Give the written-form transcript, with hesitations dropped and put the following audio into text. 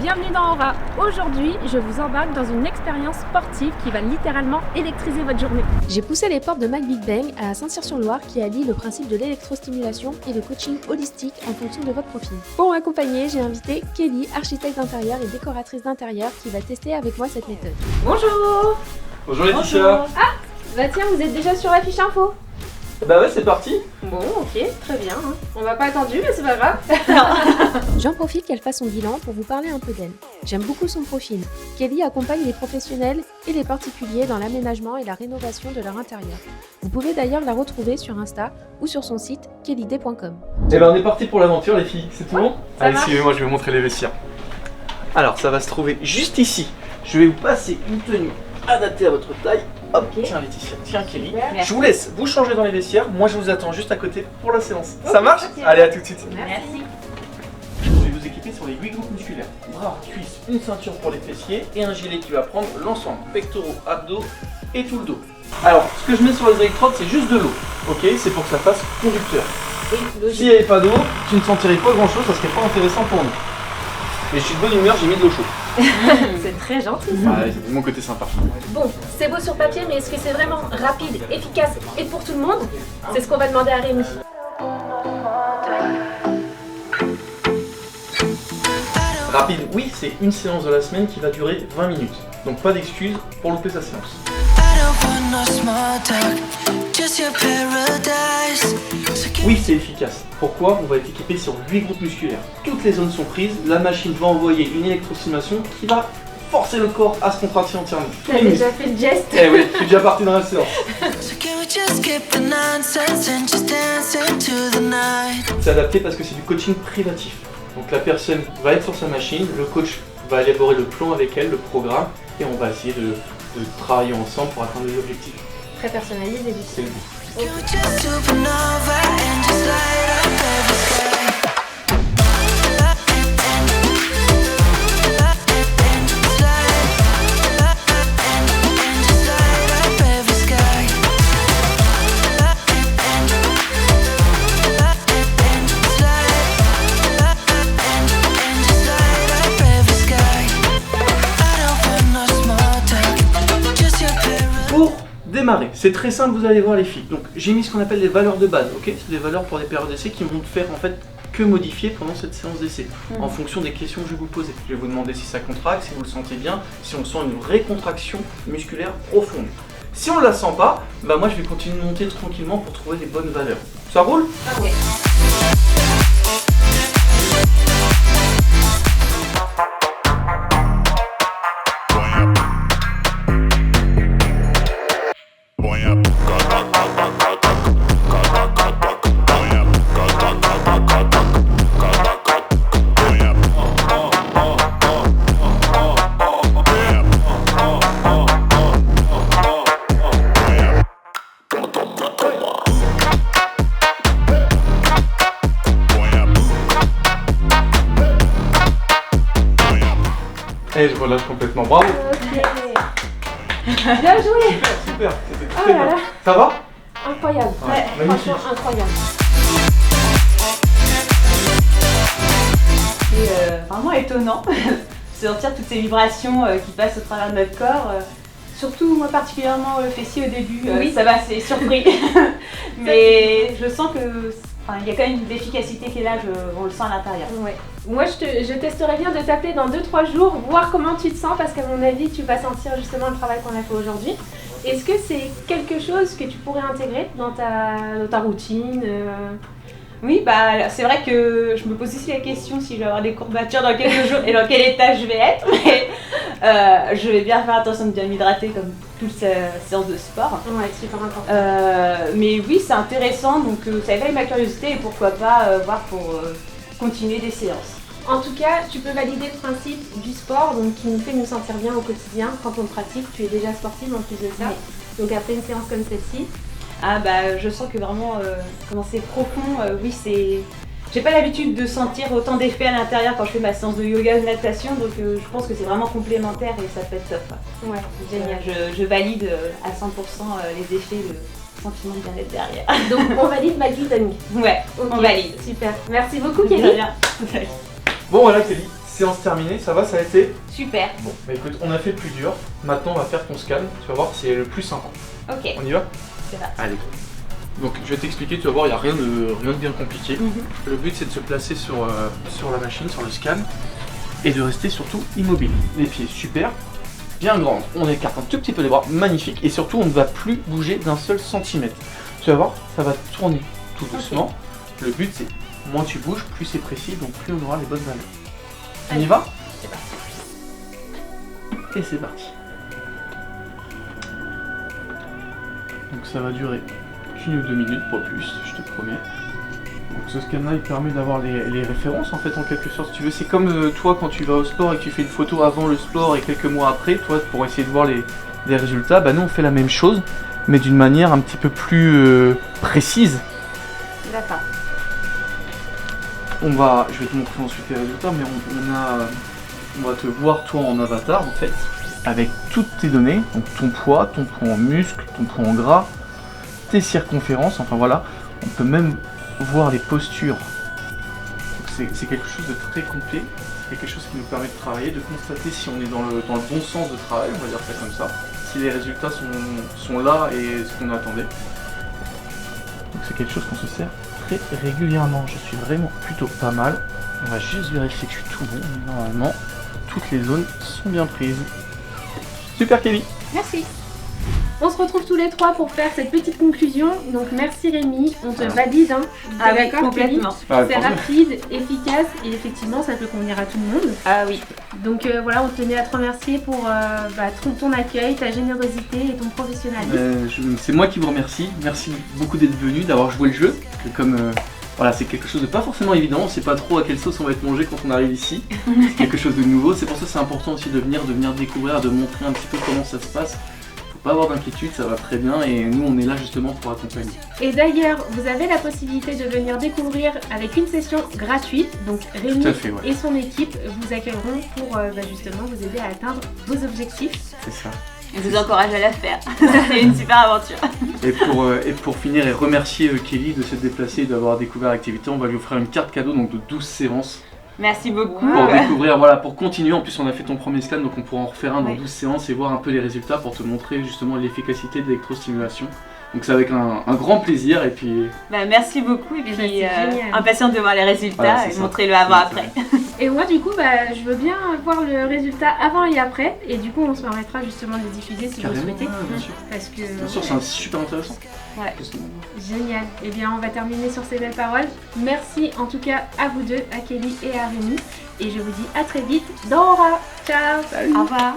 Bienvenue dans Aura. Aujourd'hui, je vous embarque dans une expérience sportive qui va littéralement électriser votre journée. J'ai poussé les portes de Mac Big Bang à Saint-Cyr-sur-Loire qui allie le principe de l'électrostimulation et le coaching holistique en fonction de votre profil. Pour m'accompagner, j'ai invité Kelly, architecte d'intérieur et décoratrice d'intérieur qui va tester avec moi cette méthode. Bonjour. Bonjour Laetitia. Ah, bah tiens, vous êtes déjà sur la fiche info. Bah ouais, c'est parti. Bon, ok, très bien. On m'a pas attendu, mais c'est pas grave. J'en profite qu'elle fasse son bilan pour vous parler un peu d'elle. J'aime beaucoup son profil. Kelly accompagne les professionnels et les particuliers dans l'aménagement et la rénovation de leur intérieur. Vous pouvez d'ailleurs la retrouver sur Insta ou sur son site kellyd.com. Et ben on est parti pour l'aventure les filles, c'est tout bon? Allez, marche. suivez-moi, je vais vous montrer les vestiaires. Alors ça va se trouver juste ici. Je vais vous passer une tenue adaptée à votre taille. Hop, Ok. tiens Laetitia, tiens Kelly. Merci. Je vous laisse vous changer dans les vestiaires. Moi je vous attends juste à côté pour la séance. Ça Ok, marche? ok. Allez, à tout de suite. Merci. Je vais vous équiper sur les 8 groupes musculaires. Bras, cuisses, une ceinture pour les fessiers et un gilet qui va prendre l'ensemble, pectoraux, abdos et tout le dos. Alors, ce que je mets sur les électrodes, c'est juste de l'eau. Ok, c'est pour que ça fasse conducteur. S'il n'y avait pas d'eau, tu ne sentirais pas grand chose, ça serait pas intéressant pour nous. Mais je suis de bonne humeur, j'ai mis de l'eau chaude. C'est très gentil. Ouais, c'est mon côté sympa. Bon, c'est beau sur papier, mais est-ce que c'est vraiment rapide, efficace et pour tout le monde? C'est ce qu'on va demander à Rémi. Rapide, oui, c'est une séance de la semaine qui va durer 20 minutes. Donc pas d'excuses pour louper sa séance. Oui, c'est efficace. Pourquoi? On va être équipé sur 8 groupes musculaires. Toutes les zones sont prises, la machine va envoyer une électrostimulation qui va forcer le corps à se contracter entièrement. T'as déjà fait le geste? Eh oui, je suis déjà parti dans la séance. C'est adapté parce que c'est du coaching privatif. Donc la personne va être sur sa machine, le coach va élaborer le plan avec elle, le programme, et on va essayer de travailler ensemble pour atteindre les objectifs. Très personnalisé du C'est le coup. but. Pour démarrer, c'est très simple, vous allez voir les filles. Donc j'ai mis ce qu'on appelle les valeurs de base, ok? C'est des valeurs pour des périodes d'essai qui vont faire en fait que modifier pendant cette séance d'essai, en fonction des questions que je vais vous poser. Je vais vous demander si ça contracte, si vous le sentez bien, si on sent une vraie contraction musculaire profonde. Si on ne la sent pas, bah moi je vais continuer de monter tranquillement pour trouver les bonnes valeurs. Ça roule? Ok. Et je relâche complètement, bravo! Ok. Bien joué. Super, c'était Oh très là bien. là. Ça va? Incroyable. Ouais, magnifique. Franchement incroyable. C'est vraiment étonnant de sentir toutes ces vibrations qui passent au travers de notre corps. Surtout moi particulièrement le fessier au début, Oui. ça va, c'est surpris. Mais je sens que il y a quand même de l'efficacité qui est là, on le sent à l'intérieur. Ouais. Moi, je testerais bien de t'appeler dans 2-3 jours, voir comment tu te sens, parce qu'à mon avis, tu vas sentir justement le travail qu'on a fait aujourd'hui. Est-ce que c'est quelque chose que tu pourrais intégrer dans ta routine Oui, bah c'est vrai que je me pose aussi la question si je vais avoir des courbatures dans quelques jours et dans quel état je vais être. Mais je vais bien faire attention de bien m'hydrater comme toute séance de sport. Ouais, super important. Mais oui, c'est intéressant, donc ça éveille ma curiosité et pourquoi pas voir pour continuer des séances. En tout cas, tu peux valider le principe du sport, donc qui nous fait nous sentir bien au quotidien. Quand on pratique, tu es déjà sportive en plus de ça. Oui. Donc après une séance comme celle-ci, Ah bah je sens que vraiment, comment c'est profond, oui c'est... J'ai pas l'habitude de sentir autant d'effets à l'intérieur quand je fais ma séance de yoga ou de natation, donc je pense que c'est vraiment complémentaire et ça peut être top. ouais, génial. Je valide à 100% les effets, le sentiment de bien-être derrière. Donc on valide Maggie Dani. Ouais, Ok, on valide. Super. Merci beaucoup Très Kelly. bien. Bon voilà Kelly, séance terminée, ça va, ça a été? Super. Bon, bah écoute, on a fait le plus dur. Maintenant, on va faire ton scan. Tu vas voir, c'est le plus simple. Ok. On y va? C'est parti. Allez. Donc, je vais t'expliquer, tu vas voir, il n'y a rien de bien compliqué. Le but, c'est de se placer sur la machine, sur le scan, et de rester surtout immobile. Les pieds super, bien grands. On écarte un tout petit peu les bras, magnifique. Et surtout, on ne va plus bouger d'un seul centimètre. Tu vas voir, ça va tourner tout doucement. Le but, c'est moins tu bouges, plus c'est précis, donc plus on aura les bonnes valeurs. On y va? C'est parti. Et c'est parti. Donc ça va durer qu'une ou 2 minutes, pas plus, je te promets. Donc ce scan-là, il permet d'avoir les références en fait, en quelque sorte. Si tu veux, c'est comme toi quand tu vas au sport et que tu fais une photo avant le sport et quelques mois après, toi pour essayer de voir les résultats, bah nous on fait la même chose, mais d'une manière un petit peu plus précise. D'accord. Je vais te montrer ensuite les résultats, mais on va te voir toi en avatar en fait, avec toutes tes données, donc ton poids en muscle, ton poids en gras, tes circonférences, enfin voilà. On peut même voir les postures. C'est quelque chose de très complet, c'est quelque chose qui nous permet de travailler, de constater si on est dans le bon sens de travail, on va dire ça comme ça, si les résultats sont là et ce qu'on attendait. Donc c'est quelque chose qu'on se sert très régulièrement. Je suis vraiment plutôt pas mal. On va juste vérifier que je suis tout bon. Normalement, toutes les zones sont bien prises. Super Kelly. Merci. On se retrouve tous les trois pour faire cette petite conclusion. Donc merci Rémi, on te valide. Hein. Ah T'es oui, d'accord, complètement. Kelly? C'est rapide, efficace et effectivement ça peut convenir à tout le monde. Ah oui. Donc voilà, on tenait à te remercier pour ton accueil, ta générosité et ton professionnalisme. C'est moi qui vous remercie. Merci beaucoup d'être venu, d'avoir joué le jeu. Et comme voilà, c'est quelque chose de pas forcément évident, on sait pas trop à quelle sauce on va être mangé quand on arrive ici. C'est quelque chose de nouveau, c'est pour ça que c'est important aussi de venir découvrir, de montrer un petit peu comment ça se passe. Pas avoir d'inquiétude, ça va très bien et nous on est là justement pour accompagner. Et d'ailleurs, vous avez la possibilité de venir découvrir avec une session gratuite. Donc Rémi et son équipe vous accueilleront pour justement vous aider à atteindre vos objectifs. C'est ça. Je vous encourage à la faire. C'est une super aventure. Et pour finir et remercier Kelly de s'être déplacée et d'avoir découvert l'activité, on va lui offrir une carte cadeau donc de 12 séances. Merci beaucoup. Pour découvrir, voilà, pour continuer. En plus, on a fait ton premier scan, donc on pourra en refaire un dans 12 séances et voir un peu les résultats pour te montrer justement l'efficacité de l'électrostimulation. Donc c'est avec un grand plaisir et puis... merci beaucoup et puis impatiente de voir les résultats et montrer le avant-après. Et moi du coup je veux bien voir le résultat avant et après et du coup on se permettra justement de les diffuser si vous le souhaitez. Bien sûr. Parce que bien sûr, c'est super intéressant. Ouais. Génial. Et bien on va terminer sur ces belles paroles. Merci en tout cas à vous deux, à Kelly et à Rémi. Et je vous dis à très vite dans Aura. Ciao. Salut. Au revoir.